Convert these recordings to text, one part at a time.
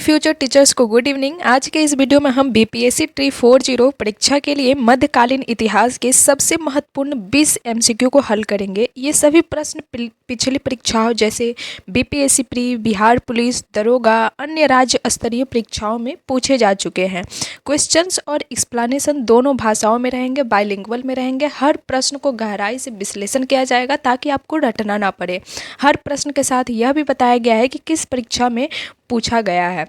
Future teachers को good evening. आज के इस वीडियो में हम बीपीएससी ट्री 40 परीक्षा के लिए मध्यकालीन इतिहास के सबसे महत्वपूर्ण 20 एमसीक्यू को हल करेंगे। ये सभी प्रश्न पिछली परीक्षाओं जैसे बीपीएससी प्री, बिहार पुलिस, दरोगा, अन्य राज्य स्तरीय परीक्षाओं में पूछे जा चुके हैं। क्वेश्चंस और एक्सप्लेनेशन दोनों भाषाओं में रहेंगे, बाइलिंगुअल में रहेंगे। हर प्रश्न को गहराई से विश्लेषण किया जाएगा ताकि आपको रटना ना पड़े। हर प्रश्न के साथ यह भी बताया गया है कि किस परीक्षा में पूछा गया है।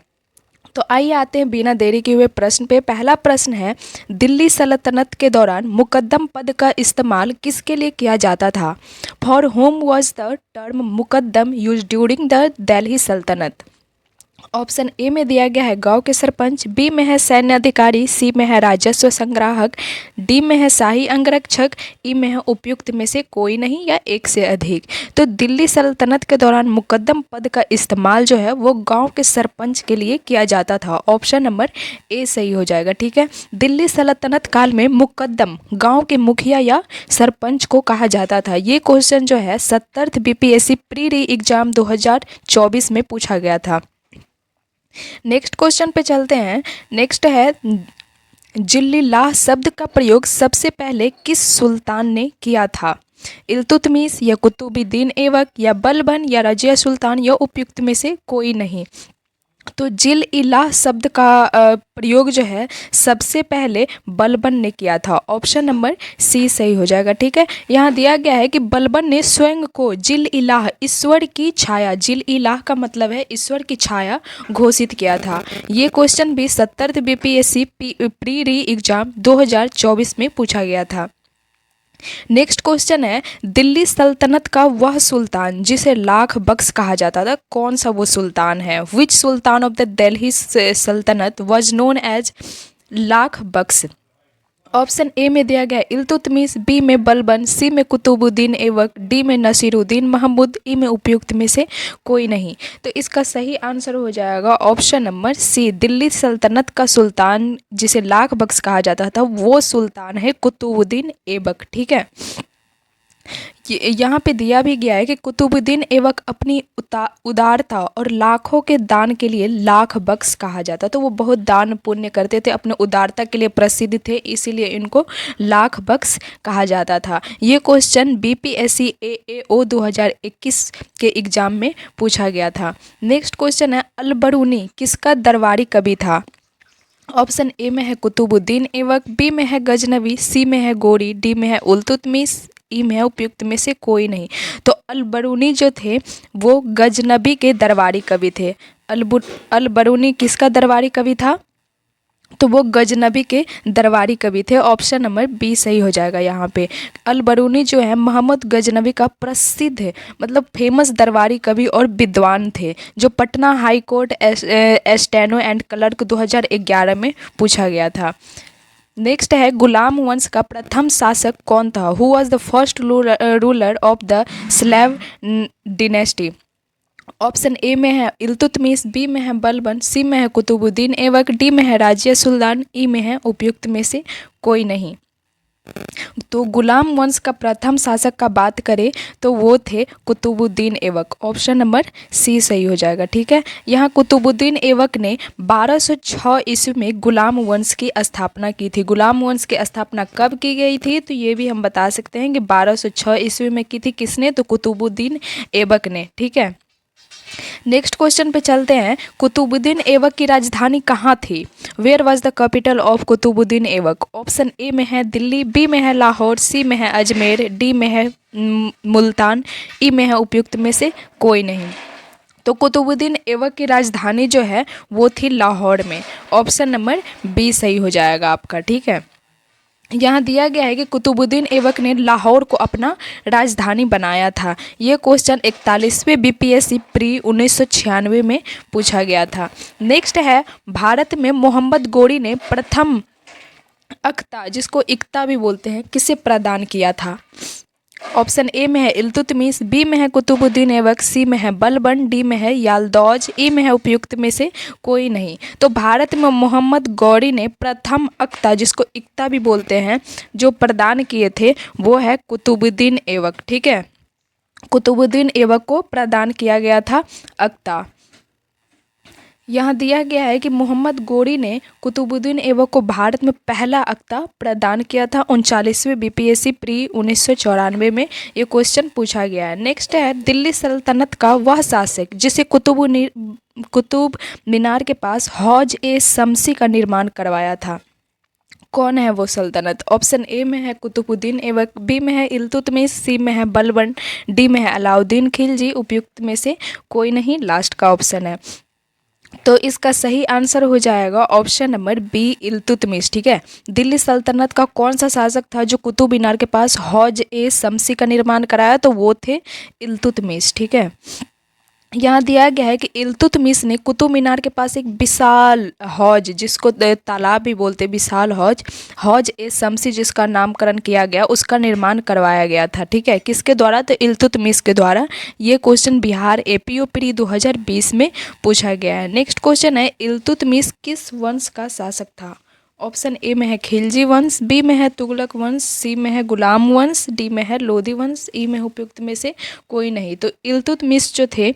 तो आइए आते हैं बिना देरी किए हुए प्रश्न पे। पहला प्रश्न है, दिल्ली सल्तनत के दौरान मुकद्दम पद का इस्तेमाल किसके लिए किया जाता था? For whom was the term मुकद्दम यूज ड्यूरिंग द दिल्ली सल्तनत? ऑप्शन ए में दिया गया है गांव के सरपंच, बी में है सैन्य अधिकारी, सी में है राजस्व संग्राहक, डी में है शाही अंगरक्षक, ई में है उपयुक्त में से कोई नहीं या एक से अधिक। तो दिल्ली सल्तनत के दौरान मुकद्दम पद का इस्तेमाल जो है वो गांव के सरपंच के लिए किया जाता था। ऑप्शन नंबर ए सही हो जाएगा। ठीक है, दिल्ली सल्तनत काल में मुकद्दम गाँव के मुखिया या सरपंच को कहा जाता था। ये क्वेश्चन जो है 70th बीपीएससी प्री री एग्जाम 2024 में पूछा गया था। नेक्स्ट क्वेश्चन पे चलते हैं। नेक्स्ट है, जिल्लिलाह शब्द का प्रयोग सबसे पहले किस सुल्तान ने किया था? इल्तुतमिश या कुतुबुद्दीन ऐबक या बलबन या रजिया सुल्तान या उपयुक्त में से कोई नहीं। तो जिल इलाह शब्द का प्रयोग जो है सबसे पहले बलबन ने किया था। ऑप्शन नंबर सी सही हो जाएगा। ठीक है, यहाँ दिया गया है कि बलबन ने स्वयं को जिल इलाह ईश्वर की छाया, जिल इलाह का मतलब है ईश्वर की छाया, घोषित किया था। ये क्वेश्चन भी 70th बीपीएससी प्री री एग्जाम 2024 में पूछा गया था। नेक्स्ट क्वेश्चन है, दिल्ली सल्तनत का वह सुल्तान जिसे लाख बख्श कहा जाता था, कौन सा वो सुल्तान है? Which sultan of the Delhi सल्तनत was known as Lakh Bakhsh? Option A में दिया गया है इल्तुतमिश, बी में बलबन, सी में कुतुबुद्दीन ऐबक, डी में नसीरुद्दीन महमूद, ई में उपयुक्त में से कोई नहीं। तो इसका सही आंसर हो जाएगा ऑप्शन नंबर सी। दिल्ली सल्तनत का सुल्तान जिसे लाख बख्श कहा जाता था वो सुल्तान है कुतुबुद्दीन ऐबक। ठीक है, यहाँ पे दिया भी गया है कि कुतुबुद्दीन ऐबक अपनी उदारता और लाखों के दान के लिए लाख बख्श कहा जाता। तो वो बहुत दान पुण्य करते थे, अपने उदारता के लिए प्रसिद्ध थे, इसीलिए इनको लाख बख्श कहा जाता था। ये क्वेश्चन बीपीएससी एएओ 2021 के एग्जाम में पूछा गया था। नेक्स्ट क्वेश्चन है, अल-बरूनी किसका दरबारी कवि था? ऑप्शन ए में है कुतुबुद्दीन ऐबक, बी में है गजनवी, सी में है गोरी, डी में है इल्तुतमिश, ई में है उपयुक्त में से कोई नहीं। तो अल-बरूनी जो थे वो गजनबी के दरबारी कवि थे। अल-बरूनी किसका दरबारी कवि था? तो वो गजनबी के दरबारी कवि थे। ऑप्शन नंबर बी सही हो जाएगा। यहाँ पे अल-बरूनी जो है मोहम्मद गजनबी का प्रसिद्ध मतलब फेमस दरबारी कवि और विद्वान थे, जो Patna high court steno and clerk 2011 में पूछा गया था। नेक्स्ट है, गुलाम वंश का प्रथम शासक कौन था? Who was the first ruler of the slave dynasty? Option A में है इल्तुतमिश, बी में है बलबन, सी में है कुतुबुद्दीन ऐबक, डी में है राजिया सुल्तान, ई में है उपयुक्त में से कोई नहीं। तो गुलाम वंश का प्रथम शासक का बात करें तो वो थे Qutubuddin Aibak. Option number C सही हो जाएगा। ठीक है, यहाँ कुतुबुद्दीन ऐबक ने 1206 ईस्वी में गुलाम वंश की स्थापना की थी। गुलाम वंश की स्थापना कब की गई थी? तो ये भी हम बता सकते हैं कि 1206 ईस्वी में की थी। किसने? तो कुतुबुद्दीन ऐबक ने। ठीक है, नेक्स्ट क्वेश्चन पे चलते हैं। कुतुबुद्दीन ऐबक की राजधानी कहाँ थी? Where was the capital of Qutubuddin Aibak? Option A में है दिल्ली, बी में है लाहौर, सी में है अजमेर, डी में है मुल्तान, ई में है उपयुक्त में से कोई नहीं। तो कुतुबुद्दीन ऐबक की राजधानी जो है वो थी लाहौर में। ऑप्शन नंबर बी सही हो जाएगा आपका। ठीक है, यहाँ दिया गया है कि कुतुबुद्दीन ऐबक ने लाहौर को अपना राजधानी बनाया था। ये क्वेश्चन 41वें बीपीएससी प्री 1996 में पूछा गया था। नेक्स्ट है, भारत में मोहम्मद गोरी ने प्रथम अख्ता, जिसको इक्ता भी बोलते हैं, किसे प्रदान किया था? ऑप्शन ए में है इल्तुतमिश, बी में है कुतुबुद्दीन ऐबक, सी में है बलबन, डी में है यालदौज, ई में है उपयुक्त में से कोई नहीं। तो भारत में मोहम्मद गौरी ने प्रथम अख्ता, जिसको इक्ता भी बोलते हैं, जो प्रदान किए थे वो है कुतुबुद्दीन ऐबक। ठीक है, कुतुबुद्दीन ऐबक को प्रदान किया गया था अख्ता। यहाँ दिया गया है कि मोहम्मद गोरी ने कुतुबुद्दीन ऐबक को भारत में पहला अख्ता प्रदान किया था 39वें बीपीएससी प्री 1994 में। ये क्वेश्चन पूछा गया है। नेक्स्ट है, दिल्ली सल्तनत का वह शासक जिसे कुतुब मीनार के पास हौज ए शम्सी का निर्माण करवाया था, कौन है वो सल्तनत? ऑप्शन ए में है कुतुबुद्दीन ऐबक, बी में है इल्तुतमिश, सी में है बलबन, डी में है अलाउद्दीन खिलजी। उपयुक्त में से कोई नहीं, लास्ट का ऑप्शन है। तो इसका सही आंसर हो जाएगा ऑप्शन नंबर बी, इल्तुतमिश। ठीक है, दिल्ली सल्तनत का कौन सा शासक था जो कुतुब मीनार के पास हौज ए शम्सी का निर्माण कराया? तो वो थे इल्तुतमिश। ठीक है, यहाँ दिया गया है कि इल्तुतमिश ने कुतुब मीनार के पास एक विशाल हौज, जिसको तालाब भी बोलते, विशाल हौज ए शम्सी जिसका नामकरण किया गया, उसका निर्माण करवाया गया था। ठीक है, किसके द्वारा? तो इल्तुतमिश के द्वारा। ये क्वेश्चन बिहार एपीओ प्री 2020 में पूछा गया है। नेक्स्ट क्वेश्चन है, इल्तुतमिश किस वंश का शासक था? ऑप्शन ए में है खिलजी वंश, बी में है तुगलक वंश, सी में है गुलाम वंश, डी में है लोधी वंश। ई में उपयुक्त में से कोई नहीं। तो इल्तुतमिश जो थे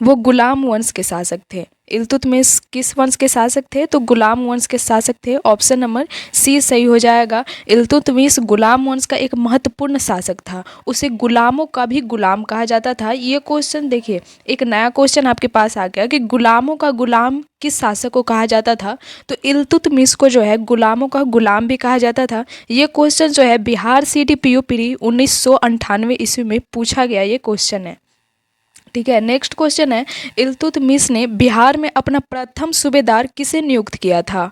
वो गुलाम वंश के शासक थे। इल्तुतमिश किस वंश के शासक थे? तो गुलाम वंश के शासक थे। ऑप्शन नंबर सी सही हो जाएगा। इल्तुतमिश गुलाम वंश का एक महत्वपूर्ण शासक था, उसे गुलामों का भी गुलाम कहा जाता था। ये क्वेश्चन देखिए, एक नया क्वेश्चन आपके पास आ गया कि गुलामों का गुलाम किस शासक को कहा जाता था? तो इल्तुतमिश को जो है गुलामों का गुलाम भी कहा जाता था। ये क्वेश्चन जो है बिहार सीटीपीओ प्री 1998 ईस्वी में पूछा गया ये क्वेश्चन है। ठीक है, नेक्स्ट क्वेश्चन है, इल्तुतमिश ने बिहार में अपना प्रथम सूबेदार किसे नियुक्त किया था?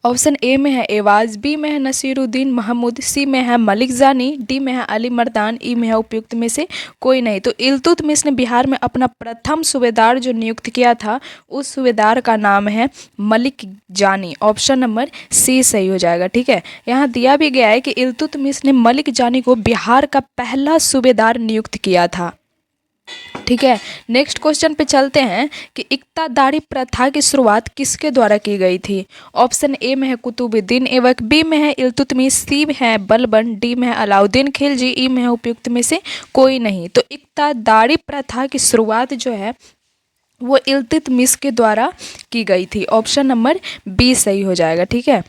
ऑप्शन ए में है एवाज, बी में है नसीरुद्दीन महमूद, सी में है मलिक जानी, डी में है अली मर्दान। ई में है उपयुक्त में से कोई नहीं। तो इल्तुतमिश ने बिहार में अपना प्रथम सूबेदार जो नियुक्त किया था, उस सूबेदार का नाम है मलिक जानी। ऑप्शन नंबर सी सही हो जाएगा। ठीक है, यहाँ दिया भी गया है कि इल्तुतमिश ने मलिक जानी को बिहार का पहला सूबेदार नियुक्त किया था। ठीक है, नेक्स्ट क्वेश्चन पे चलते हैं कि इक्तादारी प्रथा की शुरुआत किसके द्वारा की गई थी? ऑप्शन ए में है कुतुबुद्दीन ऐबक, बी में है इल्तुतमिश, सी में है बलबन, डी में है अलाउद्दीन खिलजी। ई में है उपयुक्त में से कोई नहीं। तो इक्तादारी प्रथा की शुरुआत जो है वो इल्तुतमिश के द्वारा की गई थी। ऑप्शन नंबर बी सही हो जाएगा। ठीक है,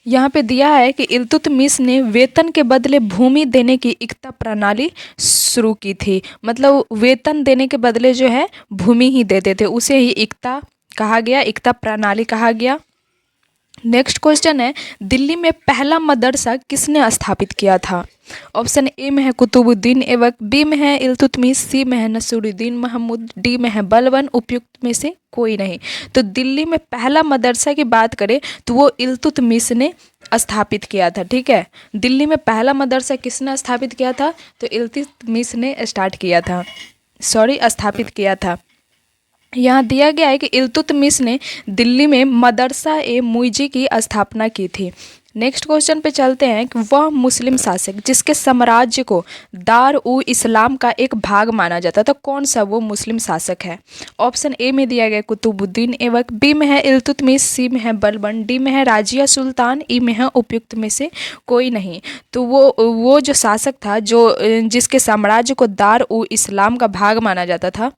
यहाँ पे दिया है कि इल्तुतमिश ने वेतन के बदले भूमि देने की इक्ता प्रणाली शुरू की थी। मतलब वेतन देने के बदले जो है भूमि ही देते थे, उसे ही इक्ता कहा गया, इक्ता प्रणाली कहा गया। नेक्स्ट क्वेश्चन है, दिल्ली में पहला मदरसा किसने स्थापित किया था? ऑप्शन ए में है कुतुबुद्दीन ऐबक, बी में है इल्तुतमिश, सी में है नसीरुद्दीन महमूद, डी में है बलबन। उपयुक्त में से कोई नहीं। तो दिल्ली में पहला मदरसा की बात करें तो वो इल्तुतमिश ने स्थापित किया था। ठीक है, दिल्ली में पहला मदरसा किसने स्थापित किया था? तो इल्तुतमिश ने स्थापित किया था। यहाँ दिया गया है कि इल्तुतमिश ने दिल्ली में मदरसा ए मुइजी की स्थापना की थी। नेक्स्ट क्वेश्चन पे चलते हैं कि वह मुस्लिम शासक जिसके साम्राज्य को दार उ इस्लाम का एक भाग माना जाता था, कौन सा वो मुस्लिम शासक है? ऑप्शन ए में दिया गया कुतुबुद्दीन ऐबक, बी में है इल्तुतमिश, सी में है बलबन, डी में है राजिया सुल्तान। ई में है उपयुक्त में से कोई नहीं। तो वो जो शासक था जो जिसके साम्राज्य को दार उ इस्लाम का भाग माना जाता था,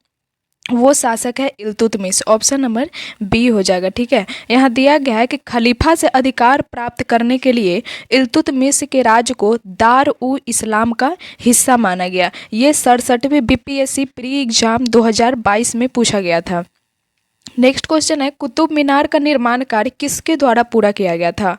वो शासक है इल्तुतमिश। ऑप्शन नंबर बी हो जाएगा। ठीक है, यहाँ दिया गया है कि खलीफा से अधिकार प्राप्त करने के लिए इल्तुतमिश के राज्य को दार उ इस्लाम का हिस्सा माना गया। ये 67वें बीपीएससी प्री एग्जाम 2022 में पूछा गया था। नेक्स्ट क्वेश्चन है, कुतुब मीनार का निर्माण कार्य किसके द्वारा पूरा किया गया था?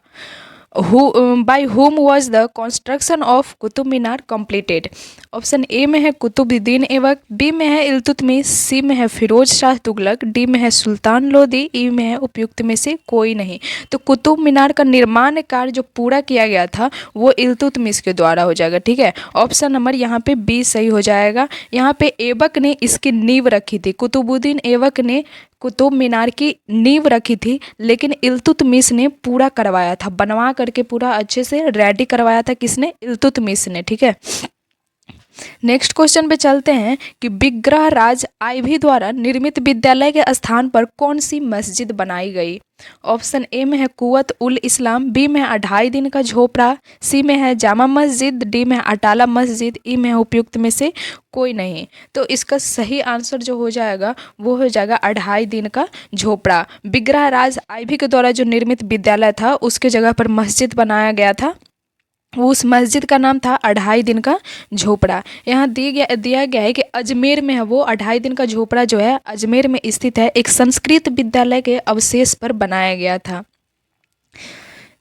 by whom was the construction of Qutub Minar completed? Option A में है कुतुबुद्दीन ऐबक, बी में है इल्तुतमिश, सी में है फिरोज शाह तुगलक, डी में है सुल्तान लोदी। ई में है उपयुक्त में से कोई नहीं। तो कुतुब मीनार का निर्माण कार्य जो पूरा किया गया था वो इल्तुतमिश के द्वारा हो जाएगा। ठीक है, ऑप्शन नंबर यहाँ पे बी सही हो जाएगा। यहाँ पे ऐबक ने इसकी नींव रखी थी, कुतुबुद्दीन ऐबक ने कुतुब मीनार की नींव रखी थी, लेकिन इल्तुतमिश ने पूरा करवाया था, बनवा करके पूरा अच्छे से रेडी करवाया था। किसने? इल्तुतमिश ने। ठीक है, नेक्स्ट क्वेश्चन पे चलते हैं कि विग्रहराज आईवी द्वारा निर्मित विद्यालय के स्थान पर कौन सी मस्जिद बनाई गई। ऑप्शन ए में है कुवत उल इस्लाम, बी में है 2.5 दिन का झोपड़ा, सी में है जामा मस्जिद, डी में है अटाला मस्जिद, ई में है उपयुक्त में से कोई नहीं। तो इसका सही आंसर जो हो जाएगा वो हो जाएगा 2.5 दिन का झोपड़ा। विग्रहराज आईवी के द्वारा जो निर्मित विद्यालय था उसके जगह पर मस्जिद बनाया गया था, उस मस्जिद का नाम था 2.5 दिन का झोपड़ा। यहाँ दिया गया है कि अजमेर में है वो 2.5 दिन का झोपड़ा जो है अजमेर में स्थित है, एक संस्कृत विद्यालय के अवशेष पर बनाया गया था।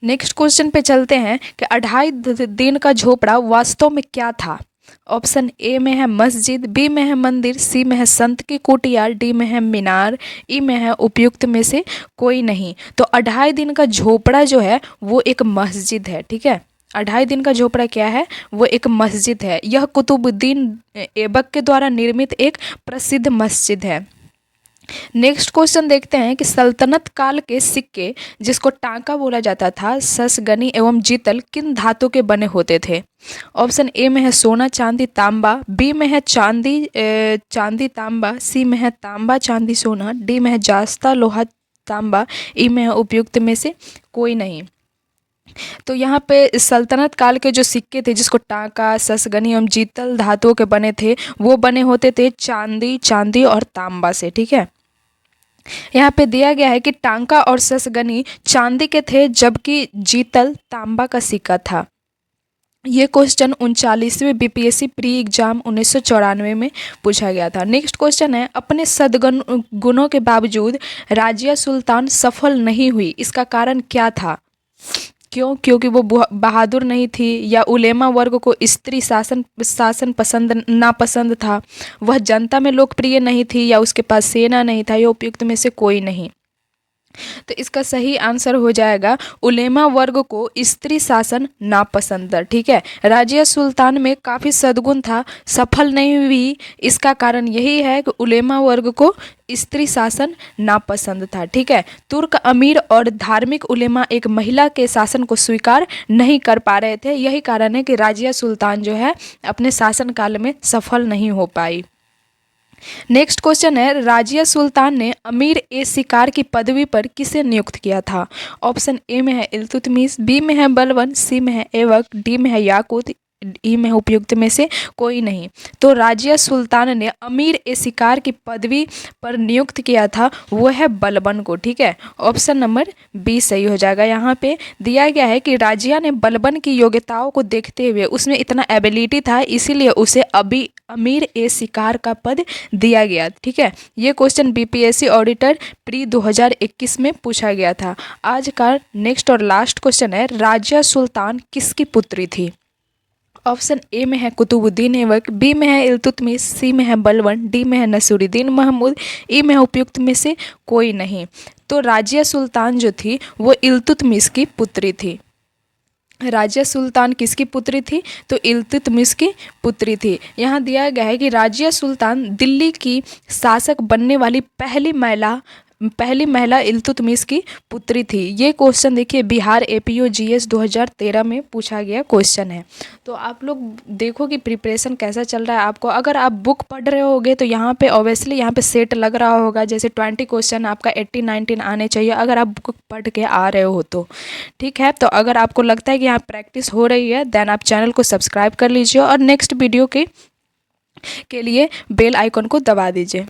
नेक्स्ट क्वेश्चन पे चलते हैं कि 2.5 दिन का झोपड़ा वास्तव में क्या था। ऑप्शन ए में है मस्जिद, बी में है मंदिर, सी में है संत की कुटिया, डी में है मीनार, ई में है उपयुक्त में से कोई नहीं। तो 2.5 दिन का झोपड़ा जो है वो एक मस्जिद है। ठीक है, 2.5 दिन का झोपड़ा क्या है, वो एक मस्जिद है। यह कुतुबुद्दीन ऐबक के द्वारा निर्मित एक प्रसिद्ध मस्जिद है। नेक्स्ट क्वेश्चन देखते हैं कि सल्तनत काल के सिक्के जिसको टांका बोला जाता था, ससगनी एवं जीतल किन धातु के बने होते थे। ऑप्शन ए में है सोना चांदी तांबा, बी में है चांदी तांबा, सी में है तांबा चांदी सोना, डी में है जास्ता लोहा तांबा, ई में है उपयुक्त में से कोई नहीं। तो यहाँ पे सल्तनत काल के जो सिक्के थे जिसको टांका ससगनी एवं जीतल धातुओं के बने थे वो बने होते थे चांदी और तांबा से। ठीक है, यहाँ पे दिया गया है कि टांका और ससगनी चांदी के थे जबकि जीतल तांबा का सिक्का था। ये क्वेश्चन 39वें बीपीएससी प्री एग्जाम 1994 में पूछा गया था। नेक्स्ट क्वेश्चन है अपने सद्गुणों के बावजूद राजिया सुल्तान सफल नहीं हुई, इसका कारण क्या था। क्यों? क्योंकि वो बहादुर नहीं थी, या उलेमा वर्ग को स्त्री शासन नापसंद था, वह जनता में लोकप्रिय नहीं थी, या उसके पास सेना नहीं था, या उपयुक्त में से कोई नहीं। तो इसका सही आंसर हो जाएगा उलेमा वर्ग को स्त्री शासन नापसंद। ठीक है, राजिया सुल्तान में काफ़ी सद्गुण था, सफल नहीं हुई, इसका कारण यही है कि उलेमा वर्ग को स्त्री शासन नापसंद था। ठीक है, तुर्क अमीर और धार्मिक उलेमा एक महिला के शासन को स्वीकार नहीं कर पा रहे थे, यही कारण है कि राजिया सुल्तान जो है अपने शासनकाल में सफल नहीं हो पाई। नेक्स्ट क्वेश्चन है राजिया सुल्तान ने अमीर ए शिकार की पदवी पर किसे नियुक्त किया था। ऑप्शन ए में है इल्तुतमिश, बी में है बलबन, सी में है ऐबक, डी में है याकूत, ई में उपयुक्त में से कोई नहीं। तो राजिया सुल्तान ने अमीर ए शिकार की पदवी पर नियुक्त किया था वो है बलबन को। ठीक है, ऑप्शन नंबर बी सही हो जाएगा। यहाँ पे दिया गया है कि राजिया ने बलबन की योग्यताओं को देखते हुए उसमें इतना एबिलिटी था इसीलिए उसे अभी अमीर ए शिकार का पद दिया गया। ठीक है, ये क्वेश्चन बीपीएससी ऑडिटर प्री 2021 में पूछा गया था। आज का नेक्स्ट और लास्ट क्वेश्चन है राजिया सुल्तान किसकी पुत्री थी। ऑप्शन ए में है कुतुबुद्दीन ऐबक, बी में है इल्तुतमिश, सी में है बलबन, डी में है नसीरुद्दीन महमूद, ई में है उपयुक्त में से कोई नहीं। तो राजिया सुल्तान जो थी वो इल्तुतमिश की पुत्री थी। राजिया सुल्तान किसकी पुत्री थी, तो इल्तुतमिश की पुत्री थी। यहाँ दिया गया है कि राजिया सुल्तान दिल्ली की शासक बनने वाली पहली महिला इल्तुतमिश की पुत्री थी। ये क्वेश्चन देखिए बिहार एपीओ जीएस 2013 में पूछा गया क्वेश्चन है। तो आप लोग देखो कि प्रिपरेशन कैसा चल रहा है आपको। अगर आप बुक पढ़ रहे होगे तो यहाँ पे ऑब्वियसली यहाँ पे सेट लग रहा होगा, जैसे 20 क्वेश्चन आपका 18-19 आने चाहिए अगर आप बुक पढ़ के आ रहे हो तो। ठीक है, तो अगर आपको लगता है कि यहाँ प्रैक्टिस हो रही है देन आप चैनल को सब्सक्राइब कर लीजिए और नेक्स्ट वीडियो के लिए बेल आइकन को दबा दीजिए।